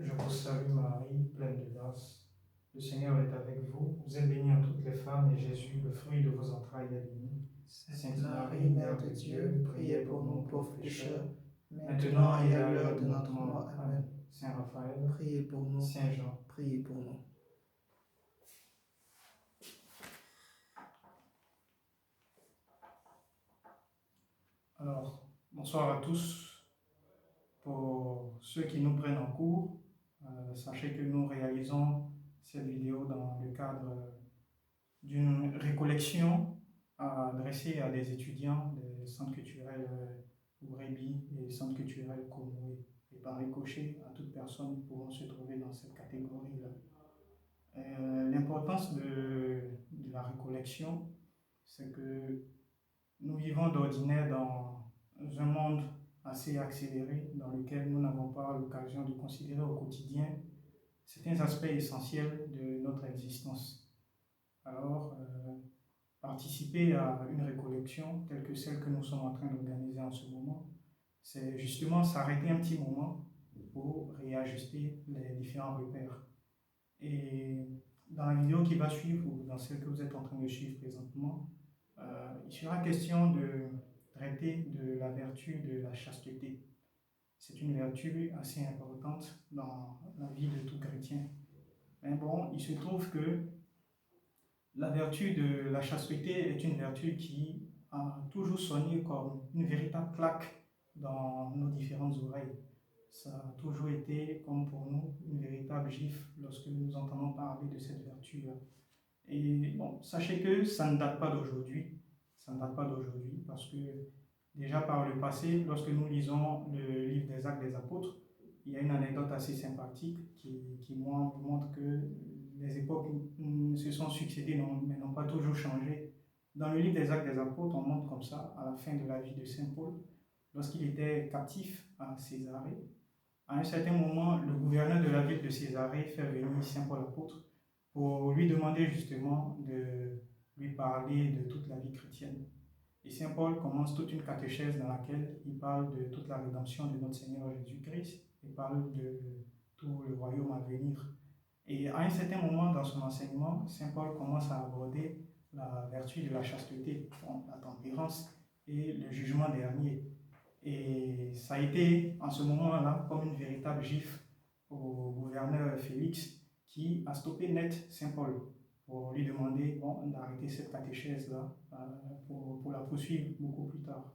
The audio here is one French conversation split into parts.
Je vous salue Marie, pleine de grâce. Le Seigneur est avec vous. Vous êtes bénie entre toutes les femmes et Jésus, le fruit de vos entrailles, est béni. Sainte Marie, Mère de Dieu, priez pour nous pauvres pécheurs, maintenant maintenant et à l'heure de notre mort. Amen. Saint Raphaël, Priez pour nous. Saint Jean. Priez pour nous. Alors, bonsoir à tous. Pour ceux qui nous prennent en cours, sachez que nous réalisons cette vidéo dans le cadre d'une récollection adressée à des étudiants des centres culturels Ourébi et centres culturels Komoué. Et par ricochet, à toute personne pouvant se trouver dans cette catégorie-là. L'importance de la récollection, c'est que nous vivons d'ordinaire dans un monde assez accéléré dans lequel nous n'avons pas l'occasion de considérer au quotidien certains aspects essentiels de notre existence. Alors, participer à une récollection telle que celle que nous sommes en train d'organiser en ce moment, c'est justement s'arrêter un petit moment pour réajuster les différents repères. Et dans la vidéo qui va suivre, ou dans celle que vous êtes en train de suivre présentement, il sera question de traiter de la vertu de la chasteté. C'est une vertu assez importante dans la vie de tout chrétien. Mais bon, il se trouve que la vertu de la chasteté est une vertu qui a toujours sonné comme une véritable claque dans nos différentes oreilles. Ça a toujours été, comme pour nous, une véritable gifle lorsque nous entendons parler de cette vertu-là. Et bon, sachez que ça ne date pas d'aujourd'hui. Ça ne date pas d'aujourd'hui parce que déjà par le passé, lorsque nous lisons le livre des Actes des Apôtres, il y a une anecdote assez sympathique qui montre que les époques se sont succédées mais n'ont pas toujours changé. Dans le livre des Actes des Apôtres, on montre comme ça, à la fin de la vie de Saint Paul, lorsqu'il était captif à Césarée, à un certain moment, le gouverneur de la ville de Césarée fait venir Saint Paul apôtre pour lui demander justement de lui parler de toute la vie chrétienne. Et Saint Paul commence toute une catéchèse dans laquelle il parle de toute la rédemption de notre Seigneur Jésus-Christ, il parle de tout le royaume à venir. Et à un certain moment dans son enseignement, Saint Paul commence à aborder la vertu de la chasteté, la tempérance et le jugement dernier. Et ça a été en ce moment-là comme une véritable gifle au gouverneur Félix qui a stoppé net Saint Paul pour lui demander d'arrêter cette catéchèse-là pour la poursuivre beaucoup plus tard.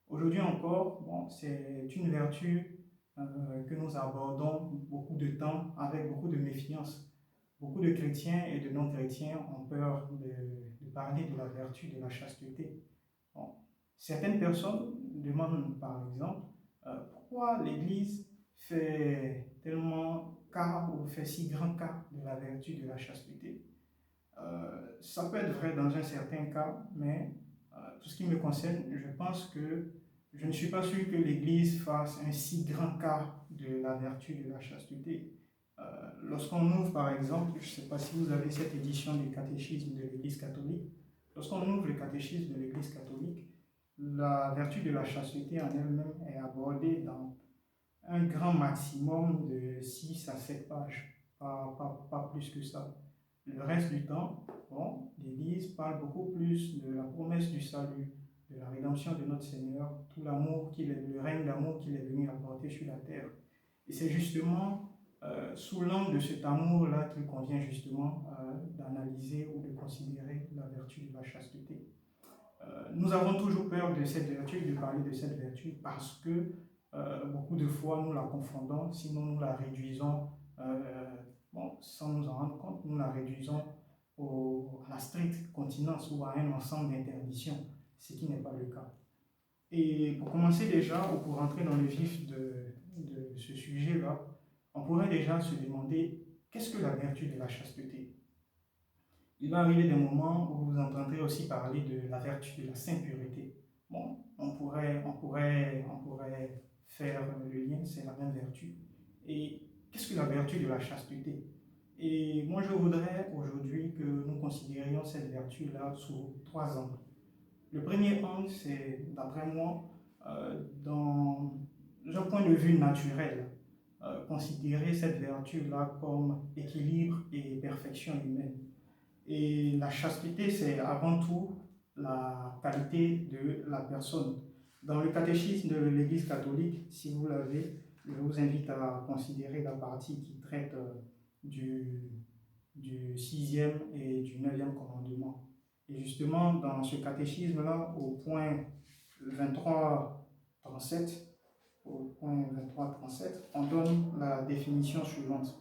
Aujourd'hui encore, c'est une vertu que nous abordons beaucoup de temps avec beaucoup de méfiance. Beaucoup de chrétiens et de non-chrétiens ont peur de parler de la vertu de la chasteté. Bon. Certaines personnes demandent par exemple pourquoi l'Église fait tellement cas ou fait si grand cas de la vertu de la chasteté. Ça peut être vrai dans un certain cas, mais tout ce qui me concerne, je pense que je ne suis pas sûr que l'Église fasse un si grand cas de la vertu de la chasteté. Lorsqu'on ouvre par exemple, je ne sais pas si vous avez cette édition du catéchisme de l'Église catholique, lorsqu'on ouvre le catéchisme de l'Église catholique, la vertu de la chasteté en elle-même est abordée dans un grand maximum de 6 à 7 pages, pas plus que ça. Le reste du temps, l'Église parle beaucoup plus de la promesse du salut, de la rédemption de notre Seigneur, tout l'amour le règne d'amour qu'il est venu apporter sur la terre. Et c'est justement sous l'angle de cet amour-là qu'il convient justement d'analyser ou de considérer la vertu de la chasteté. Nous avons toujours peur de cette vertu, de parler de cette vertu, parce que beaucoup de fois nous la confondons, sinon nous la réduisons, sans nous en rendre compte, nous la réduisons à la stricte continence ou à un ensemble d'interdictions, ce qui n'est pas le cas. Et pour commencer déjà, ou pour rentrer dans le vif de ce sujet-là, on pourrait déjà se demander qu'est-ce que la vertu de la chasteté? Il va arriver des moments où vous entendrez aussi parler de la vertu de la sainte pureté. Bon, on pourrait faire le lien, c'est la même vertu. Et qu'est-ce que la vertu de la chasteté? Et moi, je voudrais aujourd'hui que nous considérions cette vertu-là sous 3 angles. Le premier angle, c'est, d'après moi, dans un point de vue naturel. considérer cette vertu-là comme équilibre et perfection humaine. Et la chasteté, c'est avant tout la qualité de la personne. Dans le catéchisme de l'Église catholique, si vous l'avez, je vous invite à considérer la partie qui traite du 6e et du 9e commandement. Et justement, dans ce catéchisme-là, au point 23-37, on donne la définition suivante.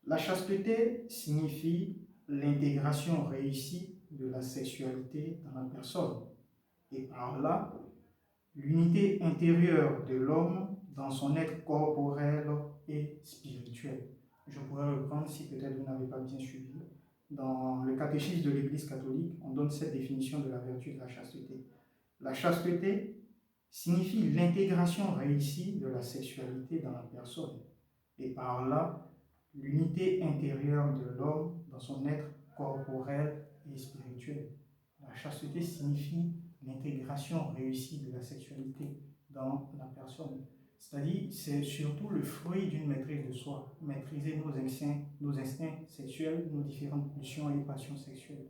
La chasteté signifie l'intégration réussie de la sexualité dans la personne, et par là, l'unité intérieure de l'homme dans son être corporel et spirituel. Je pourrais reprendre si peut-être vous n'avez pas bien suivi. Dans le catéchisme de l'Église catholique, on donne cette définition de la vertu de la chasteté. La chasteté signifie l'intégration réussie de la sexualité dans la personne, et par là, l'unité intérieure de l'homme dans son être corporel et spirituel. La chasteté signifie l'intégration réussie de la sexualité dans la personne. C'est-à-dire, c'est surtout le fruit d'une maîtrise de soi, maîtriser nos instincts sexuels, nos différentes pulsions et passions sexuelles.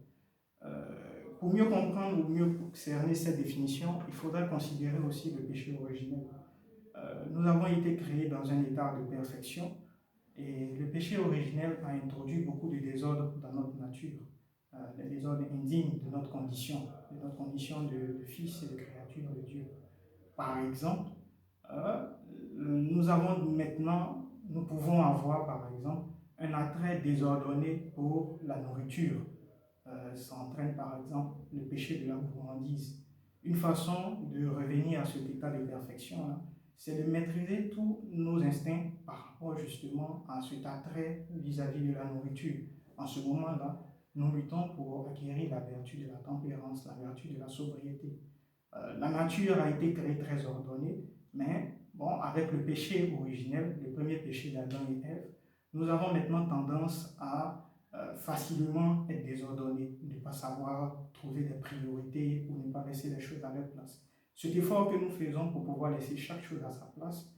Pour mieux comprendre ou mieux cerner cette définition, il faudra considérer aussi le péché originel. Nous avons été créés dans un état de perfection, et le péché originel a introduit beaucoup de désordres dans notre nature, des désordres indignes de notre condition de fils et de créature de Dieu. Par exemple, nous pouvons avoir par exemple un attrait désordonné pour la nourriture. Ça entraîne par exemple le péché de la gourmandise. Une façon de revenir à cet état de perfection, là, c'est de maîtriser tous nos instincts par rapport justement à cet attrait vis-à-vis de la nourriture. En ce moment-là, nous luttons pour acquérir la vertu de la tempérance, la vertu de la sobriété. La nature a été très ordonnée, mais bon, avec le péché originel, le premier péché d'Adam et Ève, nous avons maintenant tendance à facilement être désordonnés, ne pas savoir trouver des priorités ou ne pas laisser les choses à leur place. Cet effort que nous faisons pour pouvoir laisser chaque chose à sa place,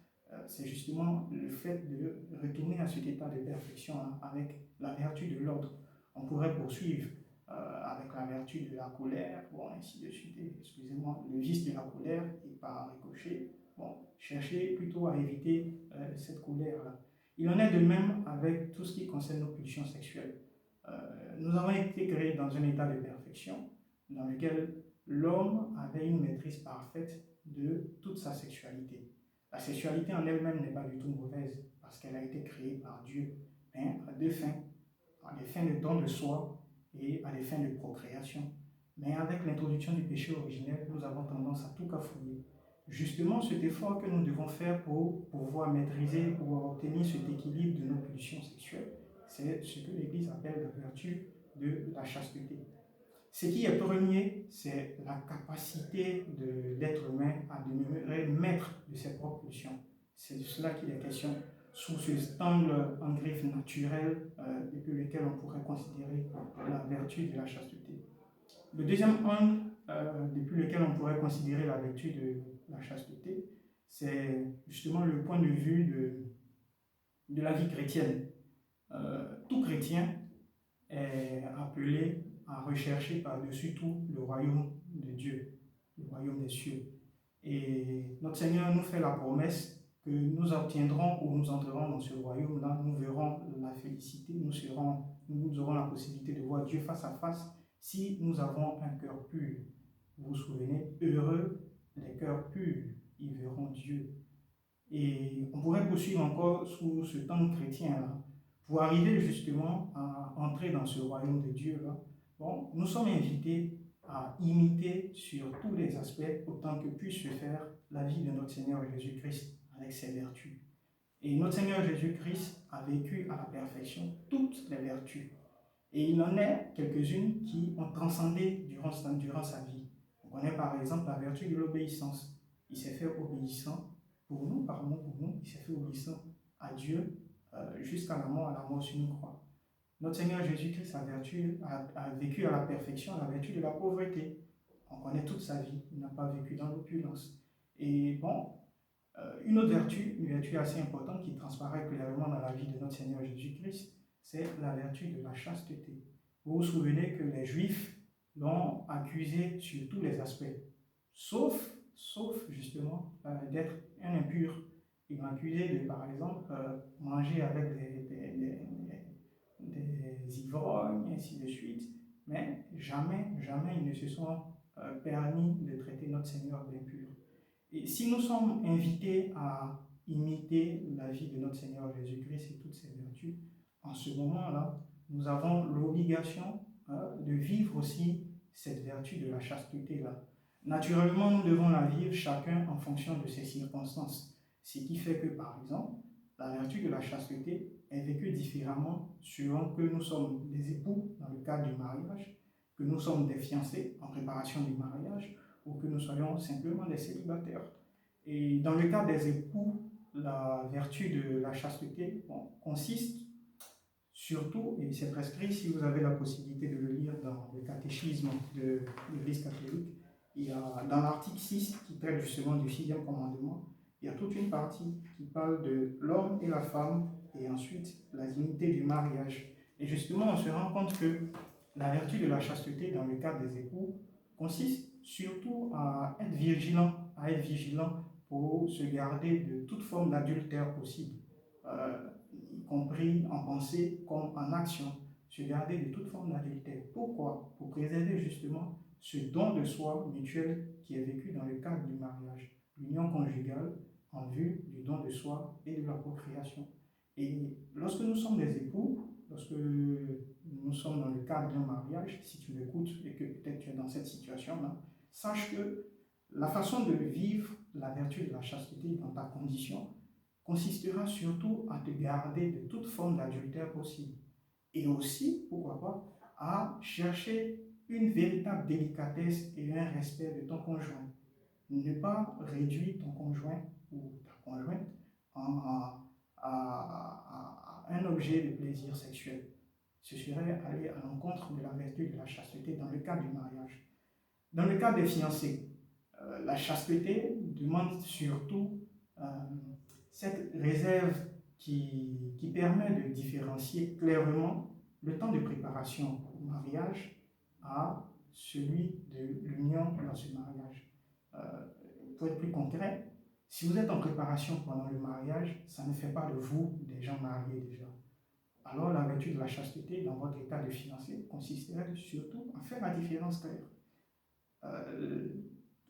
c'est justement le fait de retourner à cet état de perfection avec la vertu de l'ordre. On pourrait poursuivre avec la vertu de la colère, bon, ainsi de suite, excusez-moi, le vice de la colère, et par ricochet, bon, chercher plutôt à éviter cette colère-là. Il en est de même avec tout ce qui concerne nos pulsions sexuelles. Nous avons été créés dans un état de perfection dans lequel l'homme avait une maîtrise parfaite de toute sa sexualité. La sexualité en elle-même n'est pas du tout mauvaise parce qu'elle a été créée par Dieu, mais à des fins de don de soi et à des fins de procréation. Mais avec l'introduction du péché originel, nous avons tendance à tout cafouiller. Justement, cet effort que nous devons faire pour pouvoir maîtriser, pour obtenir cet équilibre de nos pulsions sexuelles, c'est ce que l'Église appelle la vertu de la chasteté. Ce qui est premier, c'est la capacité de l'être humain à demeurer maître de ses propres pulsions. C'est de cela qu'il est question sous cet angle en griffe naturel depuis lequel on pourrait considérer la vertu de la chasteté. Le deuxième angle depuis lequel on pourrait considérer la vertu de la chasteté, c'est justement le point de vue de la vie chrétienne. Tout chrétien est appelé à rechercher par-dessus tout le royaume de Dieu, le royaume des cieux. Et notre Seigneur nous fait la promesse que nous obtiendrons ou nous entrerons dans ce royaume-là, nous verrons la félicité, nous aurons la possibilité de voir Dieu face à face si nous avons un cœur pur. Vous vous souvenez, heureux les cœurs purs, ils verront Dieu. Et on pourrait poursuivre encore sous ce temps chrétien-là, pour arriver justement à entrer dans ce royaume de Dieu-là. Bon, nous sommes invités à imiter sur tous les aspects, autant que puisse se faire la vie de notre Seigneur Jésus-Christ avec ses vertus. Et notre Seigneur Jésus-Christ a vécu à la perfection toutes les vertus. Et il en est quelques-unes qui ont transcendé durant sa vie. On connaît par exemple la vertu de l'obéissance. Il s'est fait obéissant pour nous, par amour pour nous, il s'est fait obéissant à Dieu jusqu'à la mort sur une croix. Notre Seigneur Jésus-Christ a vécu à la perfection la vertu de la pauvreté. On connaît toute sa vie, il n'a pas vécu dans l'opulence. Et bon, une autre vertu, une vertu assez importante qui transparaît clairement dans la vie de notre Seigneur Jésus-Christ, c'est la vertu de la chasteté. Vous vous souvenez que les Juifs l'ont accusé sur tous les aspects, sauf justement d'être un impur. Ils l'ont accusé de, par exemple, manger avec des ivrognes, et ainsi de suite, mais jamais ils ne se sont permis de traiter notre Seigneur d'impur. Et si nous sommes invités à imiter la vie de notre Seigneur Jésus-Christ et toutes ses vertus, en ce moment-là, nous avons l'obligation de vivre aussi cette vertu de la chasteté-là. Naturellement, nous devons la vivre chacun en fonction de ses circonstances. Ce qui fait que, par exemple, la vertu de la chasteté est vécue différemment suivant que nous sommes des époux dans le cadre du mariage, que nous sommes des fiancés en préparation du mariage, ou que nous soyons simplement des célibataires. Et dans le cas des époux, la vertu de la chasteté consiste surtout, et c'est prescrit si vous avez la possibilité de le lire dans le catéchisme de l'Église catholique, il y a dans l'article 6 qui traite justement du 6e commandement, il y a toute une partie qui parle de l'homme et la femme et ensuite la dignité du mariage. Et justement, on se rend compte que la vertu de la chasteté dans le cadre des époux consiste surtout à être vigilant pour se garder de toute forme d'adultère possible, y compris en pensée comme en action, se garder de toute forme d'adultère. Pourquoi? Pour préserver justement ce don de soi mutuel qui est vécu dans le cadre du mariage, l'union conjugale en vue du don de soi et de la procréation. Et lorsque nous sommes des époux, lorsque nous sommes dans le cadre d'un mariage, si tu m'écoutes et que peut-être tu es dans cette situation-là, sache que la façon de vivre la vertu de la chasteté dans ta condition consistera surtout à te garder de toute forme d'adultère possible. Et aussi, pourquoi pas, à chercher une véritable délicatesse et un respect de ton conjoint. Ne pas réduire ton conjoint ou ta conjointe à un objet de plaisir sexuel. Ce serait aller à l'encontre de la vertu de la chasteté dans le cadre du mariage. Dans le cadre des fiancés, la chasteté demande surtout cette réserve qui permet de différencier clairement le temps de préparation au mariage à celui de l'union dans ce mariage. Pour être plus concret, si vous êtes en préparation pendant le mariage, ça ne fait pas de vous des gens mariés déjà. Alors la vertu de la chasteté dans votre état de fiancé consisterait surtout à faire la différence claire.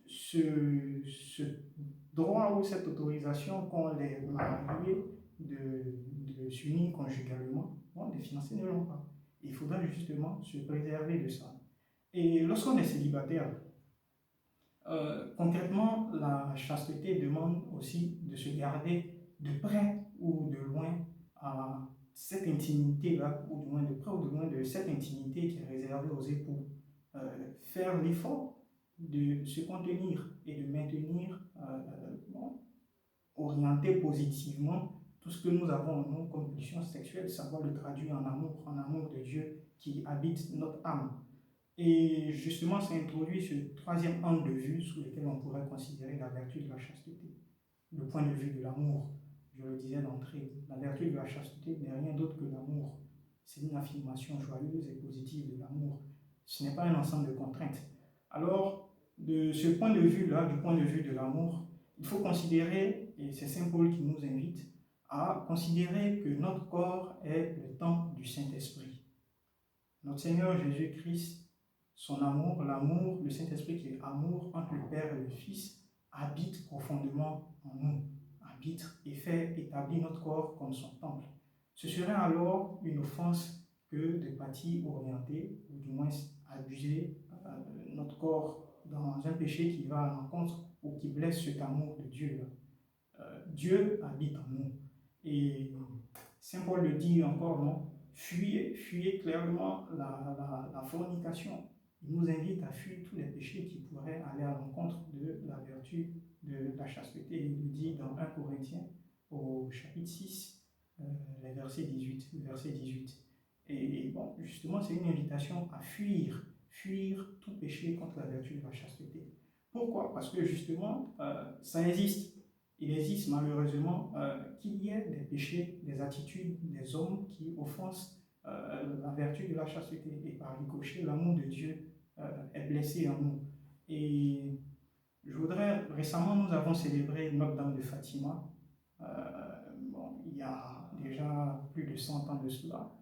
Ce droit ou cette autorisation qu'ont les mariés de s'unir conjugalement, les fiancés ne l'ont pas. Il faudra justement se préserver de ça. Et lorsqu'on est célibataire, concrètement, la chasteté demande aussi de se garder de près ou de loin à cette intimité-là, ou du moins de près ou de loin de cette intimité qui est réservée aux époux. Faire l'effort de se contenir et de maintenir orienté positivement tout ce que nous avons en nous comme pulsion sexuelle, savoir le traduire en amour de Dieu qui habite notre âme. Et justement, ça introduit ce troisième angle de vue sous lequel on pourrait considérer la vertu de la chasteté. Le point de vue de l'amour, je le disais d'entrée, la vertu de la chasteté n'est rien d'autre que l'amour. C'est une affirmation joyeuse et positive de l'amour. Ce n'est pas un ensemble de contraintes. Alors, de ce point de vue-là, du point de vue de l'amour, il faut considérer, et c'est Saint Paul qui nous invite, à considérer que notre corps est le temple du Saint-Esprit. Notre Seigneur Jésus-Christ, son amour, l'amour, le Saint-Esprit qui est amour entre le Père et le Fils, habite profondément en nous, habite et fait établir notre corps comme son temple. Ce serait alors une offense que de partir orienter, ou du moins abuser notre corps dans un péché qui va à l'encontre ou qui blesse cet amour de Dieu. Dieu habite en nous. Et Saint Paul le dit encore, non? Fuyez clairement la fornication. Il nous invite à fuir tous les péchés qui pourraient aller à l'encontre de la vertu de la chasteté. Il le dit dans 1 Corinthiens au chapitre 6, le verset 18. Et bon, justement, c'est une invitation à fuir tout péché contre la vertu de la chasteté. Pourquoi? Parce que justement, ça existe. Il existe malheureusement qu'il y ait des péchés, des attitudes des hommes qui offensent la vertu de la chasteté. Et par ricochet, l'amour de Dieu est blessé en nous. Et récemment, nous avons célébré Notre-Dame de Fatima. Il y a déjà plus de 100 ans de cela.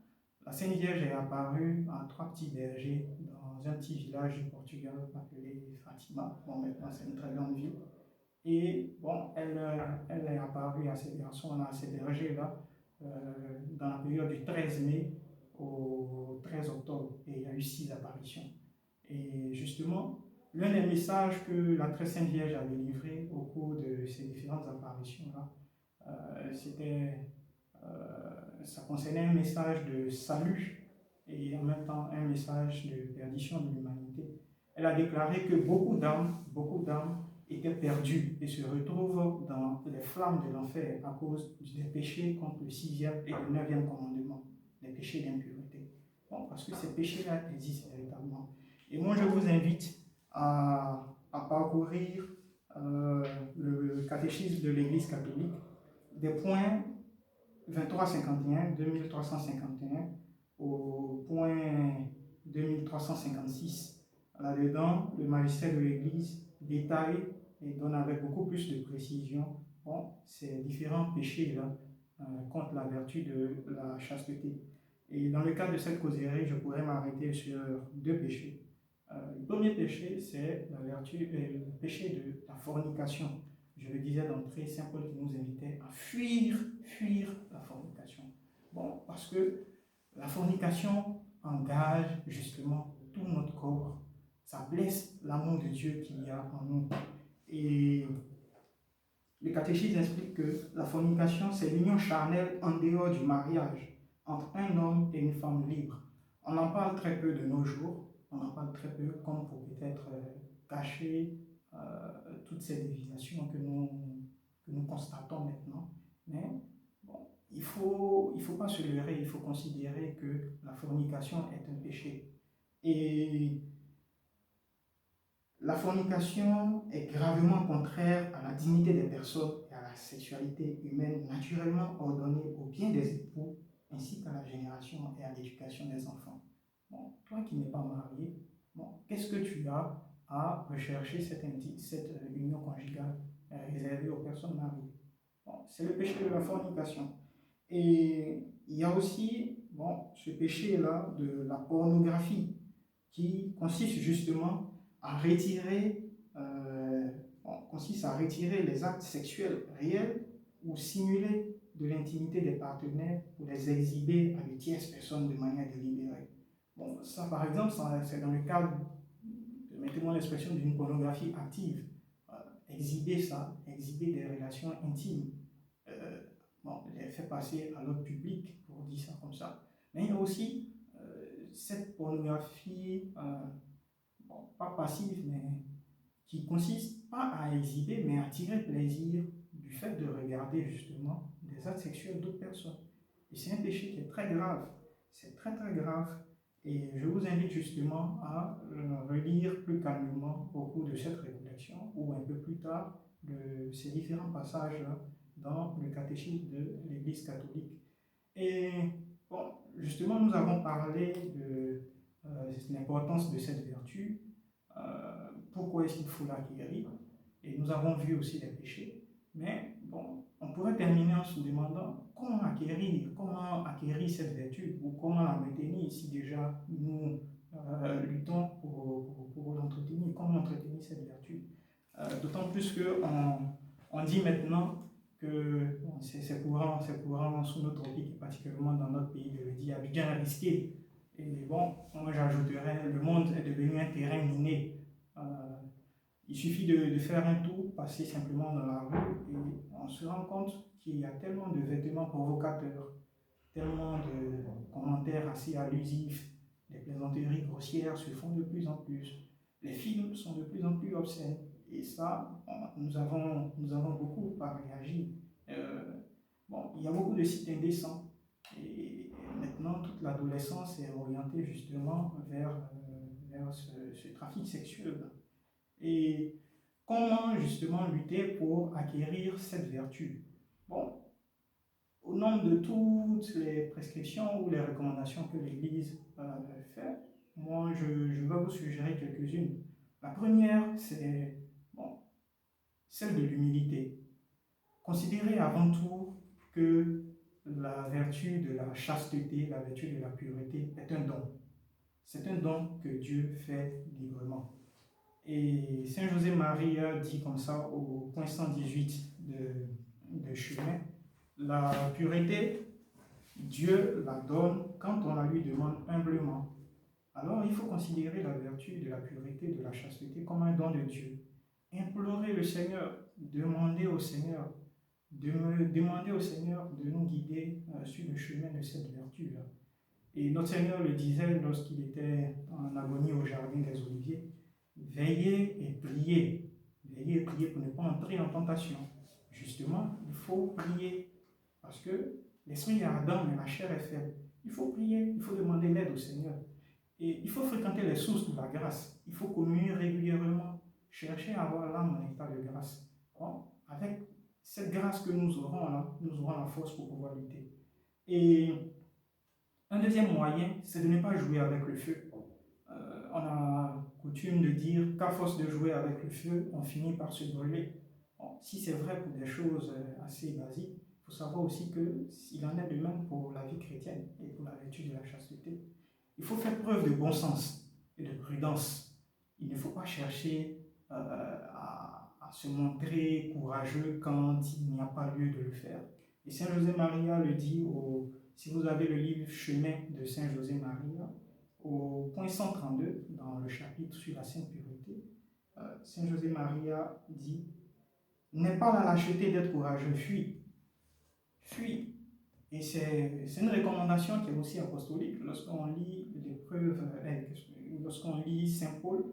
La Sainte Vierge est apparue à 3 petits bergers dans un petit village du Portugal appelé Fatima. Maintenant, c'est une très grande ville. Et elle est apparue à ces garçons-là, à ces bergers-là, dans la période du 13 mai au 13 octobre. Et il y a eu 6 apparitions. Et justement, l'un des messages que la très Sainte Vierge avait livré au cours de ces différentes apparitions-là, ça concernait un message de salut et en même temps un message de perdition de l'humanité. Elle a déclaré que beaucoup d'âmes étaient perdues et se retrouvent dans les flammes de l'enfer à cause des péchés contre le 6e et le 9e commandement, les péchés d'impureté. Parce que ces péchés-là existent véritablement. Et moi, je vous invite à parcourir le catéchisme de l'Église catholique, des points 2351, 2351 au point 2356. Là-dedans, le magistère de l'Église détaille et donne avec beaucoup plus de précision ces différents péchés-là contre la vertu de la chasteté. Et dans le cadre de cette causerie, je pourrais m'arrêter sur 2 péchés. Le premier péché, c'est le péché de la fornication. Je le disais d'entrée, Saint Paul qui nous invitait à fuir la fornication. Parce que la fornication engage justement tout notre corps. Ça blesse l'amour de Dieu qu'il y a en nous. Et le catéchisme explique que la fornication, c'est l'union charnelle en dehors du mariage entre un homme et une femme libre. On en parle très peu de nos jours. On en parle très peu, comme pour peut-être cacher toutes ces déviations que nous constatons maintenant. Mais il ne faut pas se leurrer, il faut considérer que la fornication est un péché. Et la fornication est gravement contraire à la dignité des personnes et à la sexualité humaine naturellement ordonnée au bien des époux, ainsi qu'à la génération et à l'éducation des enfants. Toi qui n'es pas marié, qu'est-ce que tu as à rechercher cette union conjugale réservée aux personnes mariées? C'est le péché de la fornication. Et il y a aussi ce péché-là de la pornographie qui consiste justement à retirer les actes sexuels réels ou simulés de l'intimité des partenaires pour les exhiber à de tierces personnes de manière délibérée. Ça par exemple, c'est dans le cadre, mettez-moi l'expression, d'une pornographie active. Exhiber des relations intimes, les faire passer à l'autre public, pour dire ça comme ça. Mais il y a aussi cette pornographie, pas passive, mais qui consiste pas à exhiber, mais à tirer plaisir du fait de regarder justement des actes sexuels d'autres personnes. Et c'est un péché qui est très grave. C'est très très grave. Et je vous invite justement à relire plus calmement au cours de cette réflexion ou un peu plus tard de ces différents passages-là dans le catéchisme de l'Église catholique. Et justement, nous avons parlé de l'importance de cette vertu, pourquoi est-ce qu'il faut l'acquérir, et nous avons vu aussi les péchés. Mais on pourrait terminer en se demandant comment acquérir cette vertu ou comment la maintenir si déjà nous luttons pour l'entretenir. Comment entretenir cette vertu? D'autant plus qu'on dit maintenant que c'est courant sous notre tropique, particulièrement dans notre pays, de le dire, bien risqué. Et moi j'ajouterais, le monde est devenu un terrain miné. Il suffit de faire un tour, passer simplement dans la rue, et on se rend compte qu'il y a tellement de vêtements provocateurs, tellement de commentaires assez allusifs, les plaisanteries grossières se font de plus en plus, les films sont de plus en plus obscènes. Et ça, nous avons beaucoup à réagir. Il y a beaucoup de sites indécents. Et maintenant, toute l'adolescence est orientée justement vers ce trafic sexuel. Et comment justement lutter pour acquérir cette vertu? Bon, au nom de toutes les prescriptions ou les recommandations que l'Église fait, moi je vais vous suggérer quelques-unes. La première, c'est celle de l'humilité. Considérez avant tout que la vertu de la chasteté, la vertu de la pureté est un don. C'est un don que Dieu fait librement. Et Saint José Marie dit comme ça au point 118 de Chemin, la pureté, Dieu la donne quand on la lui demande humblement. Alors il faut considérer la vertu de la pureté, de la chasteté comme un don de Dieu. Implorer le Seigneur, demander au Seigneur de nous guider sur le chemin de cette vertu-là. Et notre Seigneur le disait lorsqu'il était en agonie au jardin des Oliviers, veillez et priez. Veillez et priez pour ne pas entrer en tentation. Justement, il faut prier parce que l'esprit est ardent, mais la chair est faible. Il faut prier, il faut demander l'aide au Seigneur. Et il faut fréquenter les sources de la grâce. Il faut communier régulièrement, chercher à avoir l'âme en état de grâce. Bon, avec cette grâce que nous aurons là, nous aurons la force pour pouvoir lutter. Et un deuxième moyen, c'est de ne pas jouer avec le feu. On a coutume de dire qu'à force de jouer avec le feu, on finit par se brûler. Bon, si c'est vrai pour des choses assez basiques, il faut savoir aussi qu'il en est de même pour la vie chrétienne et pour la vertu de la chasteté. Il faut faire preuve de bon sens et de prudence. Il ne faut pas chercher à se montrer courageux quand il n'y a pas lieu de le faire. Et Saint José Maria le dit, si vous avez le livre Chemin de Saint José Maria, au point 132, dans le chapitre sur la Sainte Pureté, Saint José Maria dit « N'est pas la lâcheté d'être courageux, fuis. Fuis. » Et c'est une recommandation qui est aussi apostolique. Lorsqu'on lit l'épreuve, lorsqu'on lit Saint Paul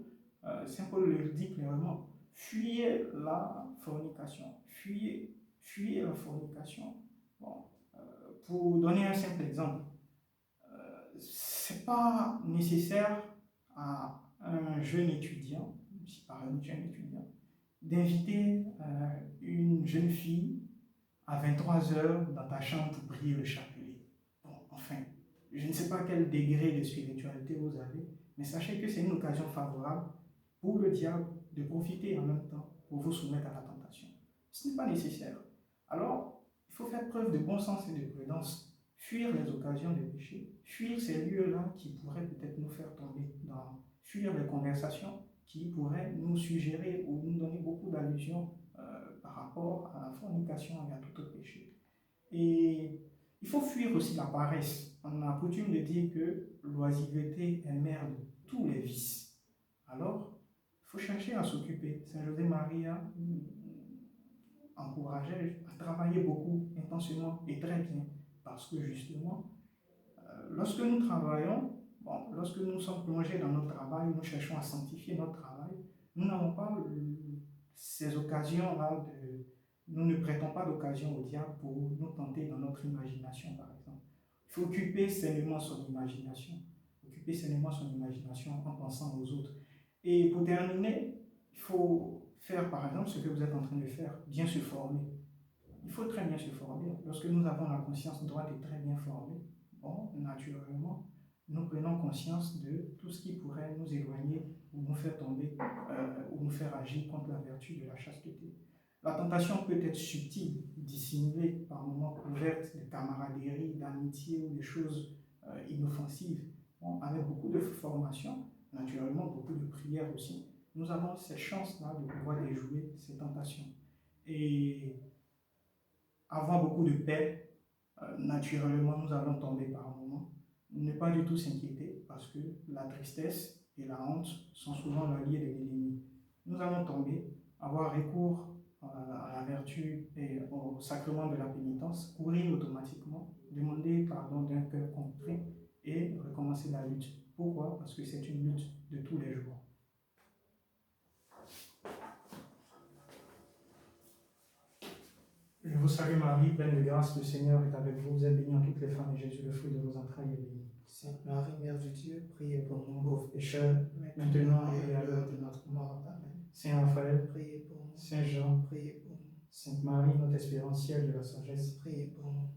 le dit clairement, fuyez la fornication. Fuyez la fornication. Bon, pour donner un simple exemple, c'est pas nécessaire à un jeune étudiant, si par un jeune étudiant, d'inviter une jeune fille à 23h dans ta chambre pour prier le chapelet. Bon, enfin, je ne sais pas quel degré de spiritualité vous avez, mais sachez que c'est une occasion favorable pour le diable de profiter en même temps pour vous soumettre à la tentation. Ce n'est pas nécessaire. Alors, il faut faire preuve de bon sens et de prudence. Fuir les occasions de péché, fuir ces lieux-là qui pourraient peut-être nous faire tomber fuir les conversations qui pourraient nous suggérer ou nous donner beaucoup d'allusions par rapport à la fornication et à tout autre péché. Et il faut fuir aussi la paresse. On a coutume de dire que l'oisiveté est mère de tous les vices. Alors, il faut chercher à s'occuper. Saint José Maria encourageait à travailler beaucoup, intensément et très bien. Parce que justement, lorsque nous travaillons, lorsque nous sommes plongés dans notre travail, nous cherchons à sanctifier notre travail, nous n'avons pas ces occasions-là, nous ne prêtons pas d'occasion au diable pour nous tenter dans notre imagination, par exemple. Il faut occuper sainement son imagination, en pensant aux autres. Et pour terminer, il faut faire, par exemple, ce que vous êtes en train de faire, bien se former. Il faut très bien se former. Lorsque nous avons la conscience droite et très bien formée, naturellement, nous prenons conscience de tout ce qui pourrait nous éloigner ou nous faire tomber ou nous faire agir contre la vertu de la chasteté. La tentation peut être subtile, dissimulée, par moments couverte de camaraderie, d'amitié ou de choses inoffensives. Avec beaucoup de formation, naturellement beaucoup de prières aussi, nous avons cette chance-là de pouvoir déjouer ces tentations. Et avoir beaucoup de paix, naturellement, nous allons tomber par moments. Ne pas du tout s'inquiéter parce que la tristesse et la honte sont souvent l'allié de l'ennemi. Nous allons tomber, avoir recours à la vertu et au sacrement de la pénitence, courir automatiquement, demander pardon d'un cœur contrit et recommencer la lutte. Pourquoi? Parce que c'est une lutte de tous les jours. Je vous salue Marie, pleine de grâce, le Seigneur est avec vous. Vous êtes bénie en toutes les femmes et Jésus, le fruit de vos entrailles, est béni. Sainte Marie, Mère de Dieu, priez pour nous pauvres pécheurs, maintenant et à l'heure de notre mort. Amen. Saint Raphaël, priez pour nous. Saint Jean, Priez pour nous. Sainte Marie, notre espérantielle de la sagesse, Priez pour nous.